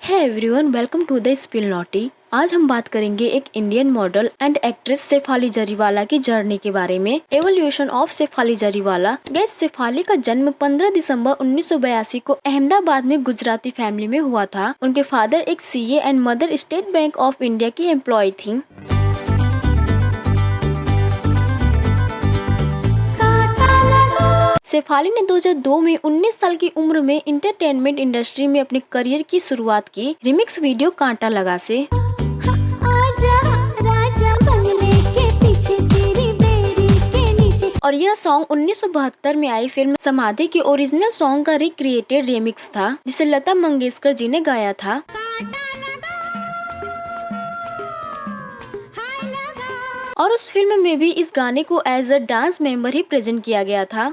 है everyone, welcome to the spill naughty. आज हम बात करेंगे एक Indian model and actress Shefali Jariwala की जर्नी के बारे में। Evolution of Shefali Jariwala. Guess Shefali का जन्म 15 दिसंबर 1982 को अहमदाबाद में गुजराती फैमिली में हुआ था। उनके फादर एक CA and mother state bank of India की एम्प्लॉय थी। शेफाली ने 2002 में 19 साल की उम्र में इंटरटेनमेंट इंडस्ट्री में अपने करियर की शुरुआत की रिमिक्स वीडियो कांटा लगा से। और यह सॉन्ग 1972 में आई फिल्म समाधि के ओरिजिनल सॉन्ग का रिक्रिएटेड रिमिक्स था, जिसे लता मंगेशकर जी ने गाया था। और उस फिल्म में भी इस गाने को एज अ डांस मेंबर ही प्रेजेंट किया गया था।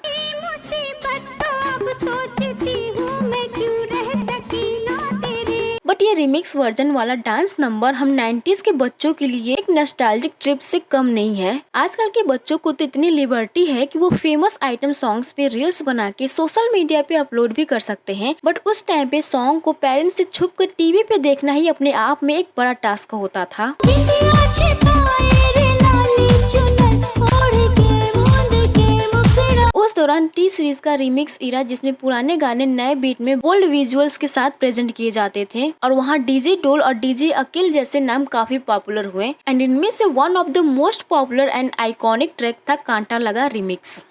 बट ये रिमिक्स वर्जन वाला डांस नंबर हम 90s के बच्चों के लिए एक नॉस्टैल्जिक ट्रिप से कम नहीं है। आजकल के बच्चों को तो इतनी लिबर्टी है कि वो फेमस आइटम सॉन्ग्स पे रील्स बना के सोशल मीडिया पे अपलोड भी कर सकते हैं। बट उस टाइम पे सॉन्ग को पेरेंट्स से छुप कर टीवी पे देखना ही अपने आप में एक बड़ा टास्क होता था। उस दौरान टी सीरीज का रिमिक्स इरा, जिसमें पुराने गाने नए बीट में बोल्ड विजुअल्स के साथ प्रेजेंट किए जाते थे, और वहाँ डीजे डोल और डीजे अकिल जैसे नाम काफी पॉपुलर हुए। एंड इनमें से one of the most popular and iconic track था कांटा लगा रिमिक्स।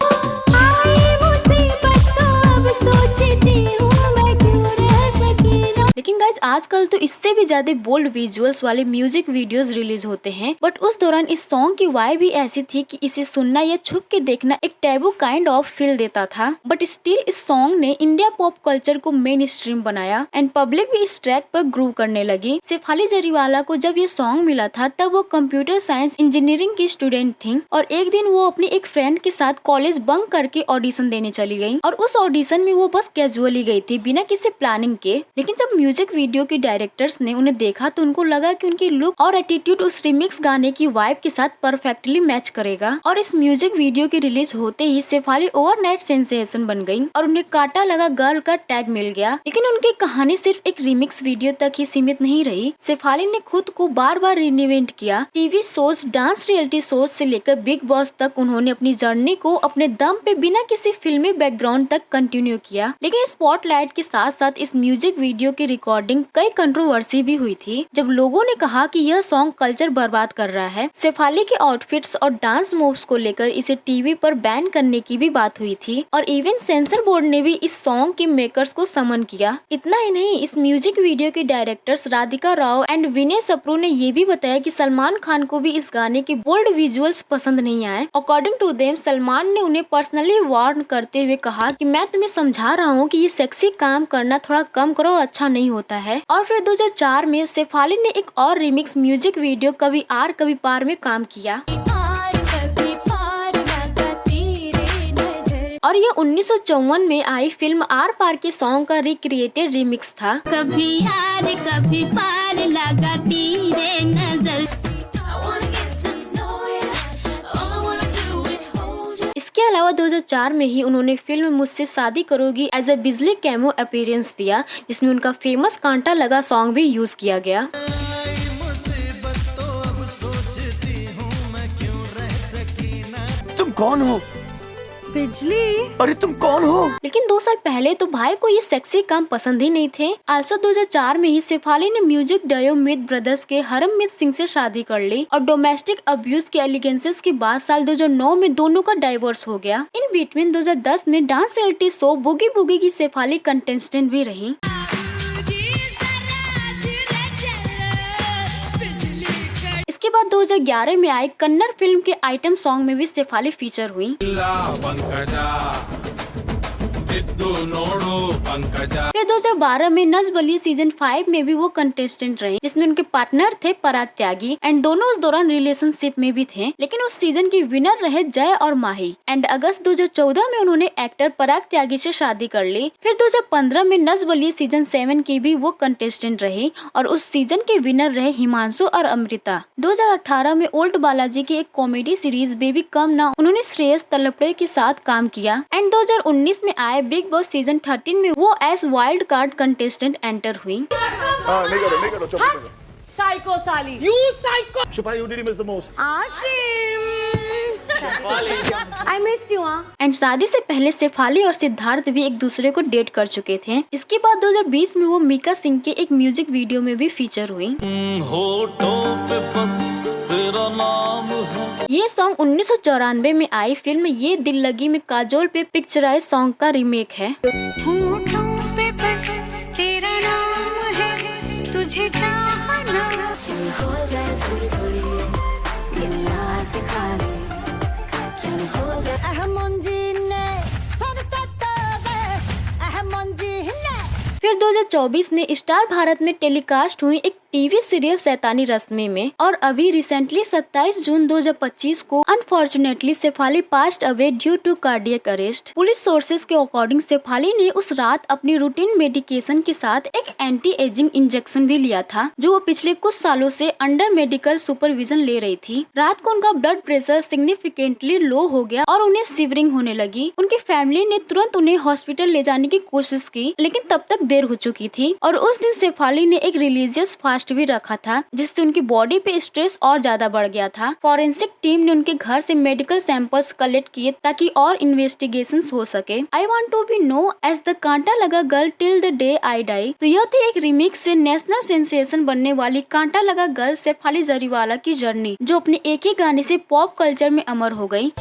लेकिन गाइस आजकल तो इससे भी ज्यादा बोल्ड विजुअल्स वाले म्यूजिक वीडियोस रिलीज होते हैं। बट उस दौरान इस सॉन्ग की वाइब भी ऐसी थी कि इसे सुनना या छुप के देखना एक टैबू काइंड ऑफ फील देता था। बट स्टिल इस सॉन्ग ने इंडिया पॉप कल्चर को मेन स्ट्रीम बनाया एंड पब्लिक भी इस ट्रैक पर ग्रूव करने लगी। शेफाली जरीवाला को जब ये सॉन्ग मिला था तब वो कंप्यूटर साइंस इंजीनियरिंग की स्टूडेंट थी, और एक दिन वो अपनी एक फ्रेंड के साथ कॉलेज बंक करके ऑडिशन देने चली गई। और उस ऑडिशन में वो बस कैजुअली गई थी, बिना किसी प्लानिंग के। लेकिन जब म्यूजिक वीडियो के डायरेक्टर्स ने उन्हें देखा तो उनको लगा कि उनकी लुक और एटीट्यूड उस रिमिक्स गाने की वाइब के साथ परफेक्टली मैच करेगा। और इस म्यूजिक वीडियो के रिलीज होते ही शेफाली ओवरनाइट सेंसेशन बन गई और उन्हें कांटा लगा गर्ल का टैग मिल गया। लेकिन उनकी कहानी सिर्फ एक रिमिक्स वीडियो तक ही सीमित नहीं रही। शेफाली ने खुद को बार बार रिइन्वेंट किया। TV shows, dance reality shows से लेकर बिग बॉस तक उन्होंने अपनी जर्नी को अपने दम पे बिना किसी फिल्मी बैकग्राउंड तक कंटिन्यू किया। लेकिन स्पॉटलाइट के साथ साथ इस म्यूजिक वीडियो की रिकॉर्डिंग कई कंट्रोवर्सी भी हुई थी, जब लोगों ने कहा कि यह सॉन्ग कल्चर बर्बाद कर रहा है। शेफाली के आउटफिट्स और डांस मूव्स को लेकर इसे टीवी पर बैन करने की भी बात हुई थी, और इवन सेंसर बोर्ड ने भी इस सॉन्ग के मेकर्स को समन किया। इतना ही नहीं, इस म्यूजिक वीडियो के डायरेक्टर्स राधिका राव एंड विनय सप्रू ने ये भी बताया कि सलमान खान को भी इस गाने के बोल्ड विजुअल्स पसंद नहीं आए। अकॉर्डिंग टू देम, सलमान ने उन्हें पर्सनली वार्न करते हुए कहा कि मैं तुम्हें समझा रहा हूँ कि ये सेक्सी काम करना थोड़ा कम करो, अच्छा नहीं होता है। और फिर 2004 में शेफाली ने एक और रिमिक्स म्यूजिक वीडियो कभी आर कभी पार में काम किया, और ये 1954 में आई फिल्म आर पार के सॉन्ग का रिक्रिएटेड रिमिक्स था। कभी आर कभी पार लगा तेरे नजर। इसके अलावा 2004 में ही उन्होंने फिल्म मुझसे शादी करोगी एज अ बिजली कैमो अपीयरेंस दिया, जिसमें उनका फेमस कांटा लगा सॉन्ग भी यूज किया गया। तुम कौन हो? बिजली। अरे तुम कौन हो? लेकिन 2 साल पहले तो भाई को ये सेक्सी काम पसंद ही नहीं थे। आल्सो 2004 में ही शेफाली ने म्यूजिक डयो मित ब्रदर्स के हरममीत सिंह से शादी कर ली, और डोमेस्टिक अब्यूज के एलिगेंसेस के बाद साल 2009 में दोनों का डाइवोर्स हो गया। इन बिटवीन 2010 में डांस रियलिटी शो बुगी बुगी की शेफाली कंटेस्टेंट भी रही। इसके बाद 2011 में आई कन्नड़ फिल्म के आइटम सॉन्ग में भी शेफाली फीचर हुई। फिर 2012 में नज बली सीजन 5 में भी वो कंटेस्टेंट रहे, जिसमें उनके पार्टनर थे पराग त्यागी, एंड दोनों उस दौरान रिलेशनशिप में भी थे। लेकिन उस सीजन के विनर रहे जय और माही, एंड अगस्त 2014 में उन्होंने एक्टर पराग त्यागी से शादी कर ली। फिर 2015 में नज बली सीजन 7 की भी वो कंटेस्टेंट रही, और उस सीजन के विनर रहे हिमांशु और अमृता। 2018 में ओल्ड बालाजी की एक कॉमेडी सीरीज बेबी कम ना उन्होंने श्रेयस तलपड़े के साथ काम किया, एंड 2019 में आए आए बिग बॉस सीजन 13 में वो as wild card contestant enter हुई। नहीं करो चुप करो। साइको साली, you psycho. Shubha, you did miss the most. I missed you, हाँ। एंड शादी से पहले शेफाली और सिद्धार्थ भी एक दूसरे को डेट कर चुके थे। इसके बाद 2020 में वो मीका सिंह के एक म्यूजिक वीडियो में भी फीचर हुई। होठों पे बस तेरा नाम है। ये सॉन्ग 1994 में आई फिल्म ये दिल लगी में काजोल पे पिक्चराइज सॉन्ग का रीमेक है। होठों पे बस तेरा नाम है, तुझे चाहना। चल हो जाए थोड़ी थोड़ी गिल्ला से खाली, चल हो जाए अहम जीने अहम जीने। फिर 2024 में स्टार भारत में टेलीकास्ट हुई एक टीवी सीरियल शैतानी रस्में में, और अभी रिसेंटली 27 जून 2025 को unfortunately Shefali passed away due to cardiac arrest. Police sources के अकॉर्डिंग शेफाली ने उस रात अपनी रूटीन मेडिकेशन के साथ एक एंटी एजिंग इंजेक्शन भी लिया था, जो वो पिछले कुछ सालों से अंडर मेडिकल सुपरविजन ले रही थी। रात को उनका ब्लड प्रेशर सिग्निफिकेंटली लो हो गया और उन्हें शिवरिंग होने लगी। उनकी फैमिली ने तुरंत उन्हें हॉस्पिटल ले जाने की कोशिश की, लेकिन तब तक देर हो चुकी थी। और उस दिन शेफाली ने एक रिलीजियस फास्ट भी रखा था, जिससे उनकी बॉडी पे स्ट्रेस और ज्यादा बढ़ गया था। फॉरेंसिक टीम ने उनके घर से मेडिकल सैंपल्स कलेक्ट किए ताकि और इन्वेस्टिगेशंस हो सके। I want to be known as the Kaanta Laga girl till the day I die. तो यह थी एक रिमिक्स से नेशनल सेंसेशन बनने वाली कांटा लगा गर्ल शेफाली जरीवाला की जर्नी, जो अपने एक ही गाने से पॉप कल्चर में अमर हो गई।